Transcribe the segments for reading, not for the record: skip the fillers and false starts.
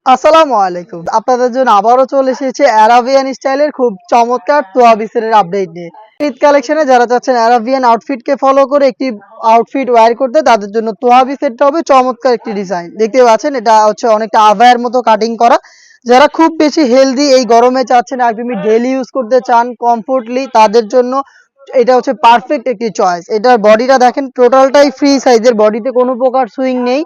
আসসালামু আলাইকুম। আপনাদের জন্য আবারও চলে এসেছে অ্যারাবিয়ান স্টাইলের খুব চমৎকার তোয়া বিসের আপডেট নিয়ে। ঈদ কালেকশনে যারা চাচ্ছেন অ্যারাবিয়ান আউটফিটকে ফলো করে একটি আউটফিট ওয়্যার করতে তাদের জন্য তোয়া বিসেটটা হবে চমৎকার একটি ডিজাইন। দেখতে পাচ্ছেন এটা হচ্ছে অনেকটা আভায়ার মতো কাটিং করা। যারা খুব বেশি হেলদি এই গরমে চাচ্ছেন একদমই ডেইলি ইউজ করতে চান কমফোর্টলি তাদের জন্য এটা হচ্ছে পারফেক্ট একটি চয়েস। এটার বডিটা দেখেন টোটালটাই ফ্রি সাইজের, বডিতে কোনো প্রকার সুইং নেই,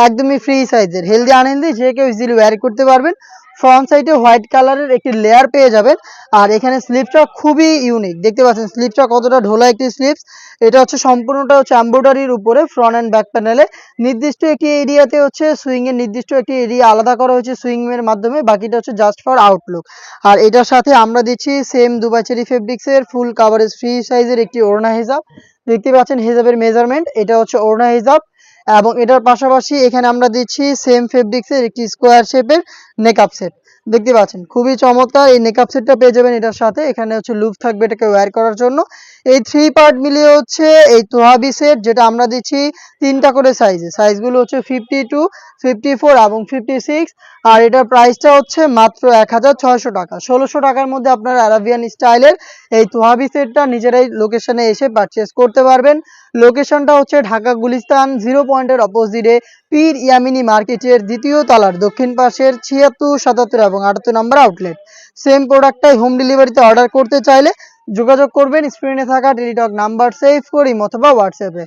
একদমই ফ্রি সাইজের। হেলদি আনহেলদি যে কেউ ইজিলি ওয়্যার করতে পারবেন। ফ্রন্ট সাইডে হোয়াইট কালারের একটি লেয়ার পেয়ে যাবেন। আর এখানে স্লিপসটা খুবই ইউনিক, দেখতে পাচ্ছেন স্লিপসটা কতটা ঢোলা একটি স্লিপস। এটা হচ্ছে সম্পূর্ণটা হচ্ছে এমব্রয়ডারির উপরে ফ্রন্ট অ্যান্ড ব্যাক প্যানেলে। নির্দিষ্ট একটি এরিয়াতে হচ্ছে সুইং এর নির্দিষ্ট একটি এরিয়া আলাদা করা হয়েছে সুইং এর মাধ্যমে, বাকিটা হচ্ছে জাস্ট ফর আউটলুক। আর এটার সাথে আমরা দিচ্ছি সেম দুবাই চেরি ফেব্রিক্সের ফুল কাভারেজ ফ্রি সাইজের একটি ওড়না হিজাব। দেখতে পাচ্ছেন হিজাবের মেজারমেন্ট, এটা হচ্ছে ওড়না হিজাব। এবং এটার পাশাপাশি এখানে আমরা দিচ্ছি সেম ফেব্রিক্সের একটি স্কোয়ার শেপের নেকআপ সেট। দেখতে পাচ্ছেন খুবই চমৎকার এই নেকআপ সেটটা পেয়ে যাবেন এটার সাথে। এখানে হচ্ছে লুপ থাকবে এটাকে ওয়্যার করার জন্য। এই 3 পার্ট মিলিয়ে হচ্ছে এই তোহাবি সেট, যেটা আমরা দিচ্ছি 3টা করে সাইজে। সাইজগুলো হচ্ছে 52, 54 এবং 56। আর এটার প্রাইসটা হচ্ছে মাত্র 1600 টাকা। 1600 টাকার মধ্যে আপনারা অ্যারাবিয়ান স্টাইলের এই তোহাবি সেটটা নিজেরাই লোকেশনে এসে পারচেজ করতে পারবেন। লোকেশনটা হচ্ছে ঢাকা গুলিস্তান 0 পয়েন্টের অপোজিটে পীর ইয়ামিনী মার্কেটের দ্বিতীয় তলার দক্ষিণ পাশের 76, 77 এবং 78 নম্বর আউটলেট। সেম প্রোডাক্টটাই হোম ডেলিভারিতে অর্ডার করতে চাইলে যোগাযোগ করবেন স্ক্রিনে থাকা টেলিটক নাম্বার সেভ করি অথবা হোয়াটসঅ্যাপে।